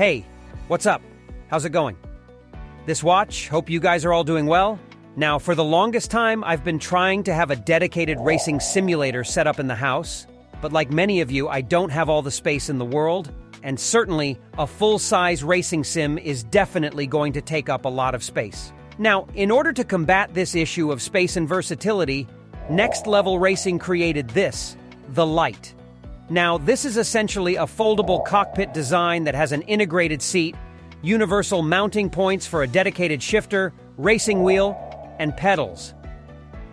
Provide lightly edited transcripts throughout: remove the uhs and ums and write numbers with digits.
Hey, what's up? How's it going? This watch, hope you guys are all doing well. Now, for the longest time, I've been trying to have a dedicated racing simulator set up in the house, but like many of you, I don't have all the space in the world, and certainly a full-size racing sim is definitely going to take up a lot of space. Now, in order to combat this issue of space and versatility, Next Level Racing created this, the Lite. Now, this is essentially a foldable cockpit design that has an integrated seat, universal mounting points for a dedicated shifter, racing wheel, and pedals.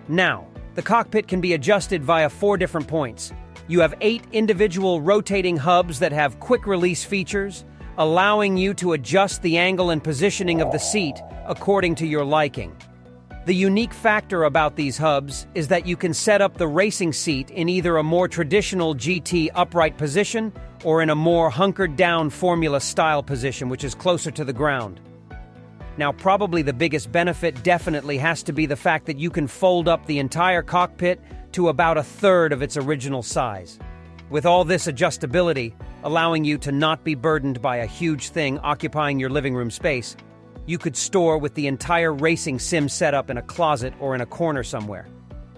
Now, the cockpit can be adjusted via 4 different points. You have 8 individual rotating hubs that have quick-release features, allowing you to adjust the angle and positioning of the seat according to your liking. The unique factor about these hubs is that you can set up the racing seat in either a more traditional GT upright position or in a more hunkered-down Formula-style position, which is closer to the ground. Now, probably the biggest benefit definitely has to be the fact that you can fold up the entire cockpit to about a third of its original size. With all this adjustability, allowing you to not be burdened by a huge thing occupying your living room space, you could store with the entire racing sim setup in a closet or in a corner somewhere.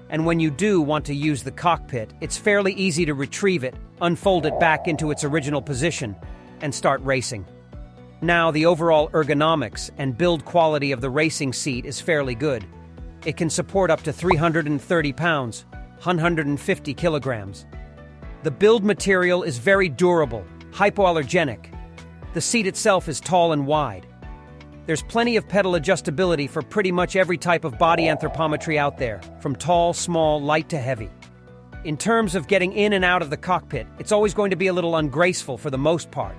And when you do want to use the cockpit, it's fairly easy to retrieve it, unfold it back into its original position, and start racing. Now, the overall ergonomics and build quality of the racing seat is fairly good. It can support up to 330 pounds, 150 kilograms. The build material is very durable, hypoallergenic. The seat itself is tall and wide. There's plenty of pedal adjustability for pretty much every type of body anthropometry out there, from tall, small, light to heavy. In terms of getting in and out of the cockpit, it's always going to be a little ungraceful for the most part.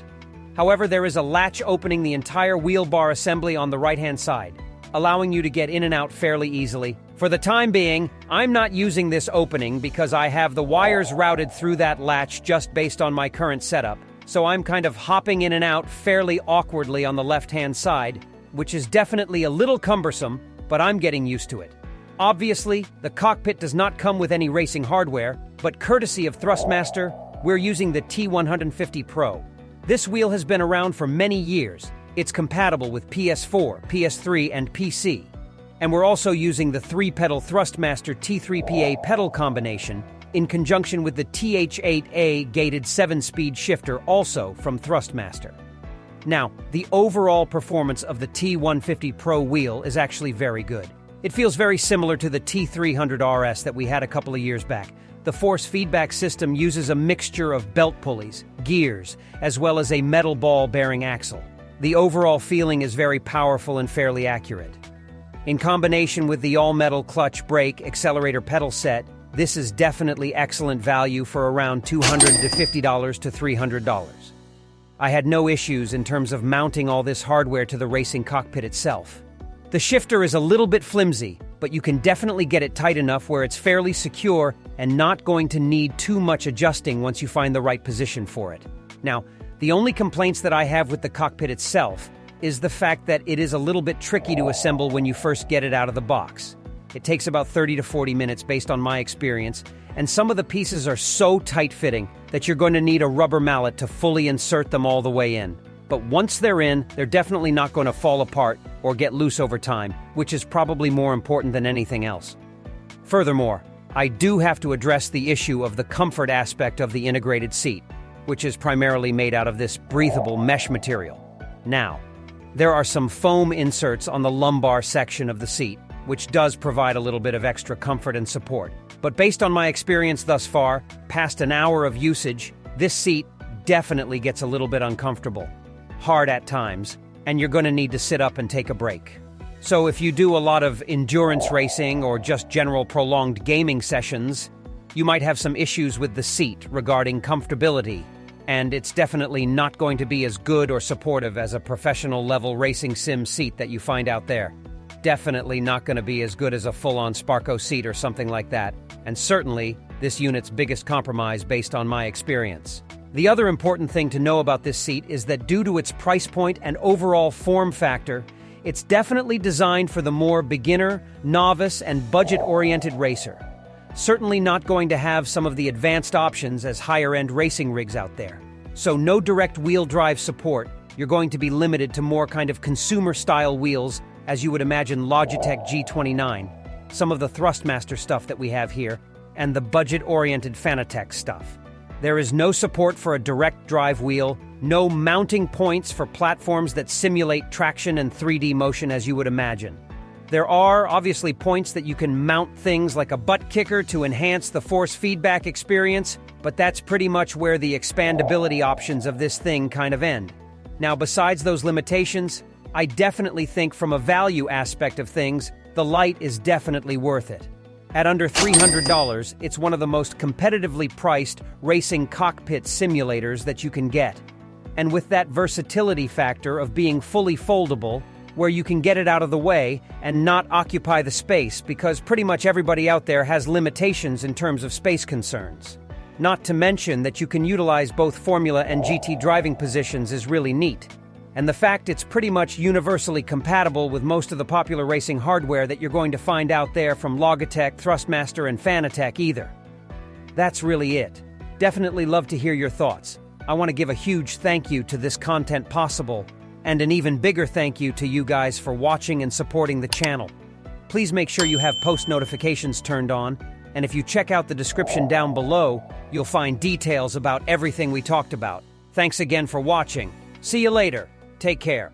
However, there is a latch opening the entire wheel bar assembly on the right-hand side, allowing you to get in and out fairly easily. For the time being, I'm not using this opening because I have the wires routed through that latch just based on my current setup, so I'm kind of hopping in and out fairly awkwardly on the left-hand side, which is definitely a little cumbersome, but I'm getting used to it. Obviously, the cockpit does not come with any racing hardware, but courtesy of Thrustmaster, we're using the T150 Pro. This wheel has been around for many years. It's compatible with PS4, PS3, and PC. And we're also using the 3-pedal Thrustmaster T3PA pedal combination in conjunction with the TH8A gated 7-speed shifter also from Thrustmaster. Now, the overall performance of the T150 Pro wheel is actually very good. It feels very similar to the T300 RS that we had a couple of years back. The force feedback system uses a mixture of belt pulleys, gears, as well as a metal ball-bearing axle. The overall feeling is very powerful and fairly accurate. In combination with the all-metal clutch, brake, accelerator pedal set, this is definitely excellent value for around $250 to $300. I had no issues in terms of mounting all this hardware to the racing cockpit itself. The shifter is a little bit flimsy, but you can definitely get it tight enough where it's fairly secure and not going to need too much adjusting once you find the right position for it. Now, the only complaints that I have with the cockpit itself is the fact that it is a little bit tricky to assemble when you first get it out of the box. It takes about 30 to 40 minutes based on my experience, and some of the pieces are so tight-fitting that you're going to need a rubber mallet to fully insert them all the way in. But once they're in, they're definitely not going to fall apart or get loose over time, which is probably more important than anything else. Furthermore, I do have to address the issue of the comfort aspect of the integrated seat, which is primarily made out of this breathable mesh material. Now, there are some foam inserts on the lumbar section of the seat, which does provide a little bit of extra comfort and support. But based on my experience thus far, past an hour of usage, this seat definitely gets a little bit uncomfortable, hard at times, and you're going to need to sit up and take a break. So if you do a lot of endurance racing or just general prolonged gaming sessions, you might have some issues with the seat regarding comfortability, and it's definitely not going to be as good or supportive as a professional level racing sim seat that you find out there. Definitely not going to be as good as a full-on Sparco seat or something like that, and certainly this unit's biggest compromise based on my experience. The other important thing to know about this seat is that due to its price point and overall form factor, it's definitely designed for the more beginner, novice, and budget-oriented racer. Certainly not going to have some of the advanced options as higher-end racing rigs out there. So no direct wheel drive support, you're going to be limited to more kind of consumer-style wheels, as you would imagine Logitech G29, some of the Thrustmaster stuff that we have here, and the budget-oriented Fanatec stuff. There is no support for a direct drive wheel, no mounting points for platforms that simulate traction and 3D motion as you would imagine. There are obviously points that you can mount things like a butt kicker to enhance the force feedback experience, but that's pretty much where the expandability options of this thing kind of end. Now, besides those limitations, I definitely think from a value aspect of things, the Lite is definitely worth it. At under $300, it's one of the most competitively priced racing cockpit simulators that you can get. And with that versatility factor of being fully foldable, where you can get it out of the way and not occupy the space because pretty much everybody out there has limitations in terms of space concerns. Not to mention that you can utilize both Formula and GT driving positions is really neat. And the fact it's pretty much universally compatible with most of the popular racing hardware that you're going to find out there from Logitech, Thrustmaster, and Fanatec either. That's really it. Definitely love to hear your thoughts. I want to give a huge thank you to this content possible, and an even bigger thank you to you guys for watching and supporting the channel. Please make sure you have post notifications turned on, and if you check out the description down below, you'll find details about everything we talked about. Thanks again for watching. See you later. Take care.